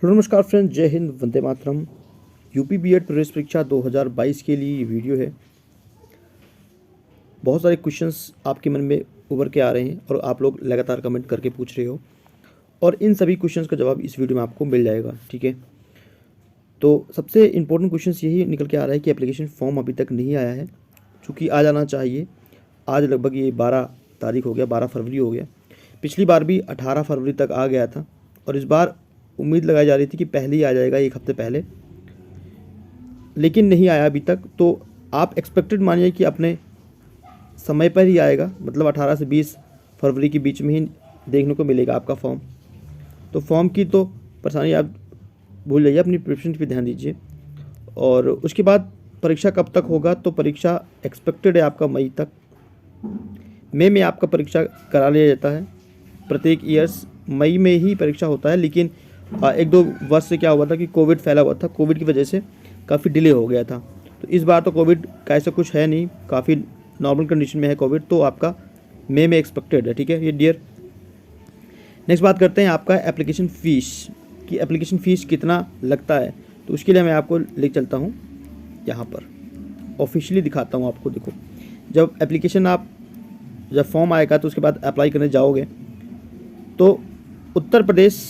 Hello नमस्कार friends, जय Hind, Vande Mataram. UP BEd प्रवेश परीक्षा 2022 के लिए ये वीडियो है। बहुत सारे क्वेश्चंस आपके मन में उभर के आ रहे हैं और आप लोग लगातार कमेंट करके पूछ रहे हो और इन सभी क्वेश्चंस का जवाब इस वीडियो में आपको मिल जाएगा। ठीक है, तो सबसे इम्पोर्टेंट क्वेश्चंस यही निकल के आ रहा है कि एप्लीकेशन फॉर्म अभी तक नहीं आया है, चूँकि आ जाना चाहिए। आज लगभग ये 12 तारीख हो गया, 12 फरवरी हो गया। पिछली बार भी 18 फरवरी तक आ गया था और इस बार उम्मीद लगाई जा रही थी कि पहले ही आ जाएगा, एक हफ्ते पहले, लेकिन नहीं आया अभी तक। तो आप एक्सपेक्टेड मानिए कि अपने समय पर ही आएगा, मतलब 18 से 20 फरवरी के बीच में ही देखने को मिलेगा आपका फॉर्म। तो फॉर्म की तो परेशानी आप भूल जाइए, अपनी प्रिपरेशन पे ध्यान दीजिए। और उसके बाद परीक्षा कब तक होगा, तो परीक्षा एक्सपेक्टेड है आपका मई तक। मई में आपका परीक्षा करा लिया जाता है। प्रत्येक ईयर्स मई में ही परीक्षा होता है, लेकिन एक दो वर्ष से क्या हुआ था कि कोविड फैला हुआ था, कोविड की वजह से काफ़ी डिले हो गया था। तो इस बार तो कोविड का ऐसा कुछ है नहीं, काफ़ी नॉर्मल कंडीशन में है कोविड, तो आपका मई में एक्सपेक्टेड है। ठीक है ये डियर। नेक्स्ट बात करते हैं आपका एप्लीकेशन फ़ीस कि एप्लीकेशन फ़ीस कितना लगता है। तो उसके लिए मैं आपको ले चलता हूँ, यहाँ पर ऑफिशियली दिखाता हूँ आपको। देखो, जब फॉर्म आएगा तो उसके बाद अप्लाई करने जाओगे तो उत्तर प्रदेश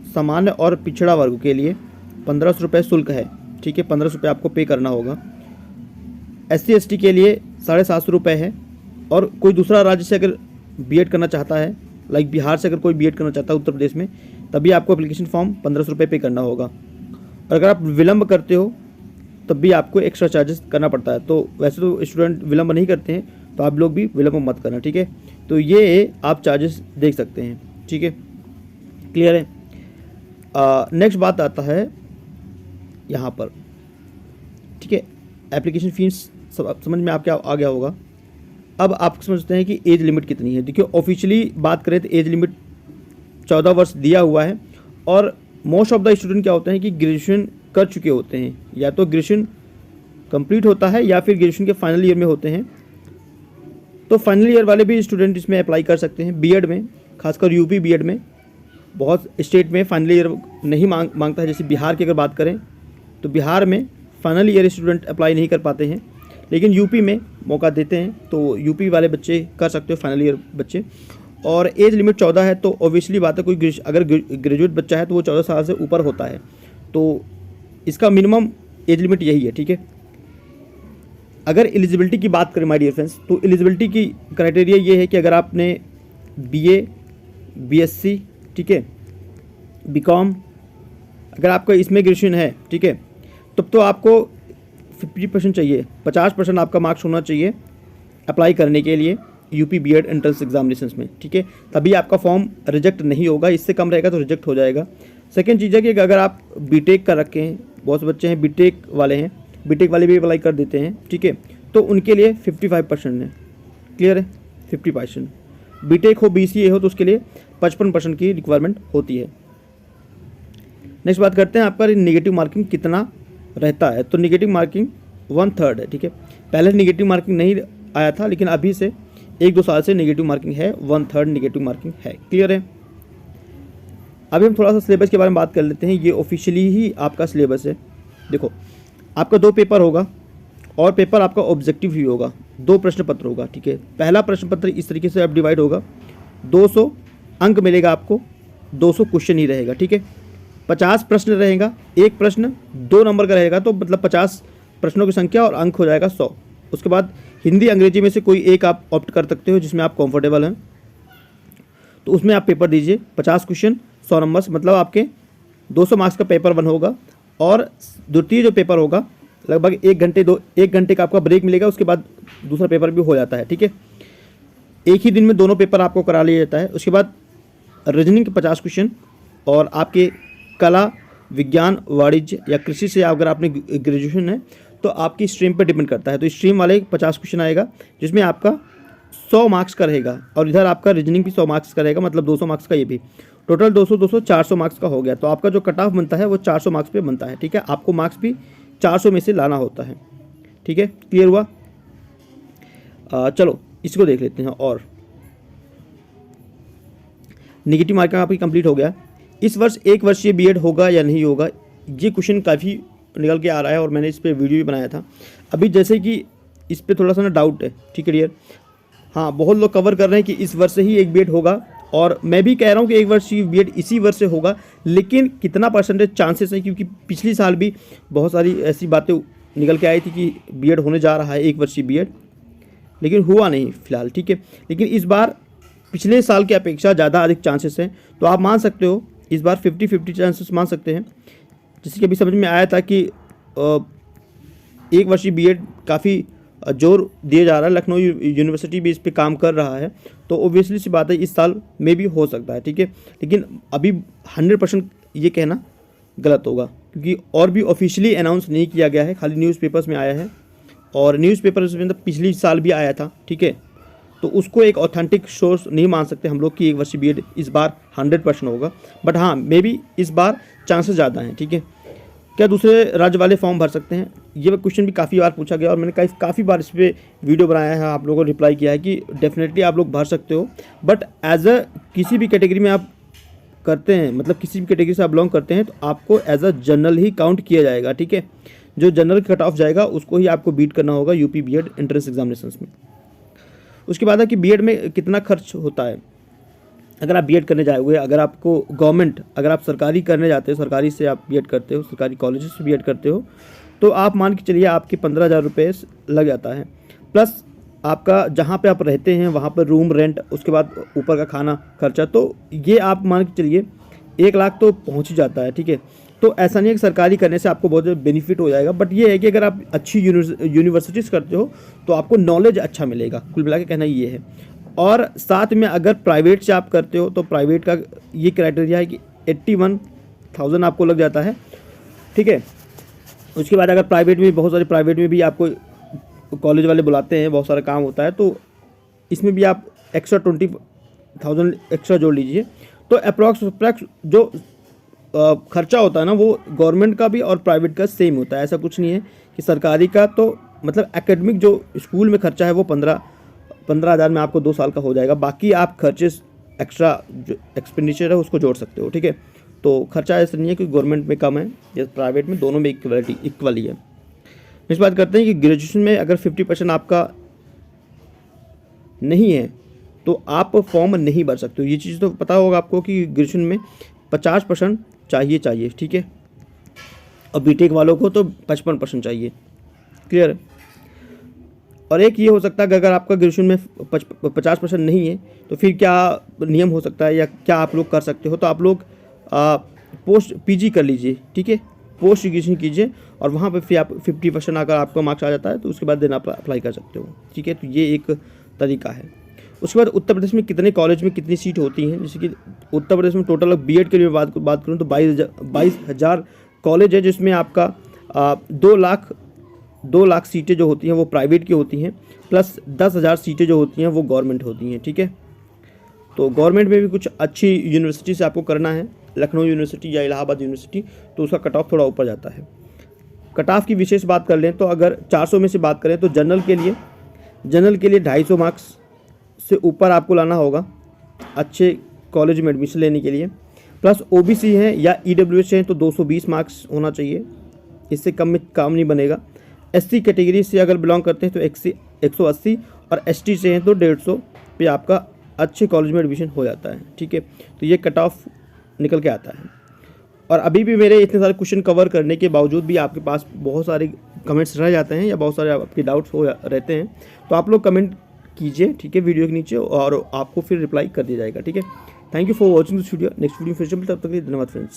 सामान्य और पिछड़ा वर्ग के लिए 1500 रुपये शुल्क है। ठीक है, 1500 रुपये आपको पे करना होगा। SC ST के लिए 750 रुपये है। और कोई दूसरा राज्य से अगर बीएड करना चाहता है, लाइक बिहार से अगर कोई बीएड करना चाहता है उत्तर प्रदेश में, तभी आपको एप्लीकेशन फॉर्म 1500 रुपये पे करना होगा। और अगर आप विलम्ब करते हो तब भी आपको एक्स्ट्रा चार्जेस करना पड़ता है। तो वैसे तो स्टूडेंट विलम्ब नहीं करते हैं, तो आप लोग भी विलम्ब मत करना। ठीक है, तो ये आप चार्जेस देख सकते हैं। ठीक है, क्लियर है। नेक्स्ट बात आता है यहाँ पर। ठीक है, एप्लीकेशन फीस समझ में आपके आ गया होगा। अब आप समझते हैं कि एज लिमिट कितनी है। देखिए, ऑफिशियली बात करें तो एज लिमिट 14 वर्ष दिया हुआ है। और मोस्ट ऑफ द स्टूडेंट क्या होते हैं कि ग्रेजुएशन कर चुके होते हैं, या तो ग्रेजुएशन कंप्लीट होता है या फिर ग्रेजुएशन के फाइनल ईयर में होते हैं। तो फाइनल ईयर वाले भी स्टूडेंट इसमें अप्लाई कर सकते हैं बीएड में, खासकर यूपी बीएड में। बहुत स्टेट में फाइनल ईयर नहीं मांगता है, जैसे बिहार की अगर बात करें तो बिहार में फाइनल ईयर स्टूडेंट अप्लाई नहीं कर पाते हैं, लेकिन यूपी में मौका देते हैं। तो यूपी वाले बच्चे कर सकते हो, फाइनल ईयर बच्चे। और एज लिमिट 14 है, तो ऑब्वियसली बात है कोई अगर ग्रेजुएट बच्चा है तो वो 14 साल से ऊपर होता है। तो इसका मिनिमम एज लिमिट यही है। ठीक है, अगर एलिजिबिलिटी की बात करें माय डियर फ्रेंड्स, तो एलिजिबिलिटी की क्राइटेरिया ये है कि अगर आपने BA BSc, ठीक है, BCom, अगर आपका इसमें ग्रेजुएशन है, ठीक है, तब तो आपको 50% चाहिए, 50% आपका मार्क्स होना चाहिए अप्लाई करने के लिए यूपी बीएड एंट्रेंस एग्जामिनेशंस में। ठीक है, तभी आपका फॉर्म रिजेक्ट नहीं होगा। इससे कम रहेगा तो रिजेक्ट हो जाएगा। सेकेंड चीज़ है कि अगर आप बीटेक कर रखे हैं, बहुत से बच्चे हैं बीटेक वाले हैं, बीटेक वाले भी अप्लाई कर देते हैं। ठीक है, तो उनके लिए 55% है। क्लियर है, 50%। बीटेक हो, BCA हो, तो उसके लिए 55% की रिक्वायरमेंट होती है। नेक्स्ट बात करते हैं आपका नेगेटिव मार्किंग कितना रहता है। तो नेगेटिव मार्किंग 1/3 है। ठीक है, पहले नेगेटिव मार्किंग नहीं आया था, लेकिन अभी से 1-2 साल से नेगेटिव मार्किंग है, 1/3 नेगेटिव मार्किंग है। क्लियर है। अभी हम थोड़ा सा सिलेबस के बारे में बात कर लेते हैं। ये ऑफिशियली ही आपका सिलेबस है। देखो, आपका 2 पेपर होगा और पेपर आपका ऑब्जेक्टिव ही होगा। 2 प्रश्न पत्र होगा। ठीक है, पहला प्रश्न पत्र इस तरीके से अब डिवाइड होगा, 200 अंक मिलेगा आपको, 200 क्वेश्चन ही रहेगा। ठीक है, 50 प्रश्न रहेगा, एक प्रश्न 2 नंबर का रहेगा, तो मतलब 50 प्रश्नों की संख्या और अंक हो जाएगा 100। उसके बाद हिंदी अंग्रेजी में से कोई एक आप ऑप्ट कर सकते हो जिसमें आप कंफर्टेबल हैं, तो उसमें आप पेपर दीजिए। 50 क्वेश्चन 100 नंबर्स, मतलब आपके 200 मार्क्स का पेपर 1 होगा। और द्वितीय जो पेपर होगा लगभग 1 घंटे का आपका ब्रेक मिलेगा, उसके बाद दूसरा पेपर भी हो जाता है। ठीक है, एक ही दिन में दोनों पेपर आपको करा लिया जाता है। उसके बाद रीजनिंग के 50 क्वेश्चन, और आपके कला, विज्ञान, वाणिज्य या कृषि से अगर आपने ग्रेजुएशन है तो आपकी स्ट्रीम पर डिपेंड करता है। तो स्ट्रीम वाले 50 क्वेश्चन आएगा जिसमें आपका 100 मार्क्स का रहेगा, और इधर आपका रीजनिंग भी 100 मार्क्स का रहेगा, मतलब 200 मार्क्स का। ये भी टोटल 200 400 मार्क्स का हो गया। तो आपका जो कट ऑफ बनता है वो 400 मार्क्स पे बनता है। ठीक है, आपको मार्क्स भी 400 में से लाना होता है। ठीक है, क्लियर हुआ। चलो इसको देख लेते हैं। और नेगेटिव मार्किंग आपकी कंप्लीट हो गया। इस वर्ष 1 वर्षीय बीएड होगा या नहीं होगा, ये क्वेश्चन काफ़ी निकल के आ रहा है और मैंने इस पर वीडियो भी बनाया था। अभी जैसे कि इस पर थोड़ा सा ना डाउट है, ठीक है डियर। हाँ, बहुत लोग कवर कर रहे हैं कि इस वर्ष से ही एक बीएड होगा, और मैं भी कह रहा हूँ कि 1 वर्षीय बीएड इसी वर्ष से होगा, लेकिन कितना परसेंटेज चांसेस है, क्योंकि पिछली साल भी बहुत सारी ऐसी बातें निकल के आई थी कि बीएड होने जा रहा है 1 वर्षीय बीएड, लेकिन हुआ नहीं फिलहाल, ठीक है। लेकिन इस बार पिछले साल की अपेक्षा ज़्यादा अधिक चांसेस हैं, तो आप मान सकते हो इस बार 50-50 चांसेस मान सकते हैं। जैसे कि अभी समझ में आया था कि 1 वर्षीय बीएड काफ़ी जोर दिया जा रहा है, लखनऊ यूनिवर्सिटी भी इस पे काम कर रहा है, तो ओबियसली सी बात है इस साल में भी हो सकता है, ठीक है। लेकिन अभी 100% ये कहना गलत होगा, क्योंकि और भी ऑफिशियली अनाउंस नहीं किया गया है, खाली न्यूज़पेपर्स में आया है, और न्यूज़पेपर्स में पिछली साल भी आया था, ठीक है। तो उसको एक ऑथेंटिक सोर्स नहीं मान सकते हम लोग कि 1 वर्षीय बीएड इस बार 100% होगा, बट हाँ मे बी इस बार चांसेस ज़्यादा हैं, ठीक है। क्या दूसरे राज्य वाले फॉर्म भर सकते हैं, ये क्वेश्चन भी काफ़ी बार पूछा गया और मैंने काफ़ी बार इस पर वीडियो बनाया है, आप लोगों को रिप्लाई किया है कि डेफिनेटली आप लोग भर सकते हो, बट एज अ किसी भी कैटेगरी में आप करते हैं, मतलब किसी भी कैटेगरी से आप बिलोंग करते हैं, तो आपको एज अ जनरल ही काउंट किया जाएगा, ठीक है। जो जनरल कट ऑफ जाएगा उसको ही आपको बीट करना होगा यूपी बीएड एंट्रेंस एग्जामिनेशंस में। उसके बाद है कि बीएड में कितना खर्च होता है। अगर आप बीएड करने जाओगे, अगर आपको गवर्नमेंट, अगर आप सरकारी करने जाते हो, सरकारी से आप बीएड करते हो, सरकारी कॉलेज से बीएड करते हो, तो आप मान के चलिए आपके 15,000 रुपये लग जाता है, प्लस आपका जहाँ पे आप रहते हैं वहाँ पर रूम रेंट, उसके बाद ऊपर का खाना खर्चा, तो ये आप मान के चलिए 1 लाख तो पहुँच ही जाता है, ठीक है। तो ऐसा नहीं है कि सरकारी करने से आपको बहुत बेनिफिट हो जाएगा, बट ये है कि अगर आप अच्छी यूनिवर्सिटीज़ करते हो तो आपको नॉलेज अच्छा मिलेगा, कुल मिला के कहना ये है। और साथ में अगर प्राइवेट से आप करते हो तो प्राइवेट का ये क्राइटेरिया है कि 81,000 आपको लग जाता है, ठीक है। उसके बाद अगर प्राइवेट में, बहुत सारे प्राइवेट में भी आपको कॉलेज वाले बुलाते हैं, बहुत सारा काम होता है, तो इसमें भी आप एक्स्ट्रा 20,000 एक्स्ट्रा जोड़ लीजिए, तो अप्रॉक्स जो खर्चा होता है ना, वो गवर्नमेंट का भी और प्राइवेट का सेम होता है। ऐसा कुछ नहीं है कि सरकारी का तो मतलब एकेडमिक जो स्कूल में खर्चा है वो 15,000 में आपको 2 साल का हो जाएगा, बाकी आप खर्चे एक्स्ट्रा जो एक्सपेंडिचर है उसको जोड़ सकते हो, ठीक है। तो खर्चा ऐसा नहीं है कि गवर्नमेंट में कम है या प्राइवेट में, दोनों में इक्वल ही है। इस बात करते हैं कि ग्रेजुएशन में अगर 50% आपका नहीं है तो आप फॉर्म नहीं भर सकते हो। ये चीज़ तो पता होगा आपको कि ग्रेजुएशन में 50% चाहिए, ठीक है, और बीटेक वालों को तो 55% चाहिए, क्लियर है। और एक ये हो सकता है कि अगर आपका ग्रेजुएशन में 50% नहीं है तो फिर क्या नियम हो सकता है या क्या आप लोग कर सकते हो, तो आप लोग पोस्ट पीजी कर लीजिए, ठीक है, पोस्ट ग्रेजुएशन कीजिए, और वहाँ पर फिर आप 50% अगर आपका मार्क्स आ जाता है तो उसके बाद देना अप्लाई कर सकते हो, ठीक है। तो ये एक तरीका है। उसके बाद उत्तर प्रदेश में कितने कॉलेज में कितनी सीट होती हैं, जैसे कि उत्तर प्रदेश में टोटल बीएड के लिए बात करूँ तो 22,000 कॉलेज है, जिसमें आपका 2 लाख सीटें जो होती हैं वो प्राइवेट की होती हैं, प्लस 10,000 सीटें जो होती हैं वो गवर्नमेंट होती हैं, ठीक है। तो गवर्नमेंट में भी कुछ अच्छी यूनिवर्सिटी से आपको करना है, लखनऊ यूनिवर्सिटी या इलाहाबाद यूनिवर्सिटी, तो उसका कट ऑफ थोड़ा ऊपर जाता है। कट ऑफ की विशेष बात कर लें तो अगर 400 में से बात करें तो जनरल के लिए 250 मार्क्स से ऊपर आपको लाना होगा अच्छे कॉलेज में एडमिशन लेने के लिए, प्लस ओबीसी हैं या ईडब्ल्यूएस हैं तो 220 मार्क्स होना चाहिए, इससे कम में काम नहीं बनेगा। एससी कैटेगरी से अगर बिलोंग करते हैं तो 180, और एसटी से हैं तो 150 पे आपका अच्छे कॉलेज में एडमिशन हो जाता है, ठीक है। तो ये कट ऑफ निकल के आता है। और अभी भी मेरे इतने सारे क्वेश्चन कवर करने के बावजूद भी आपके पास बहुत सारे कमेंट्स रह जाते हैं या बहुत सारे आपके डाउट्स हो रहते हैं, तो आप लोग कमेंट कीजिए, ठीक है, वीडियो के नीचे, और आपको फिर रिप्लाई कर दिया जाएगा, ठीक है। Thank you for watching this video. Next video फिर से मिलते हैं, तब तक के लिए धन्यवाद फ्रेंड्स।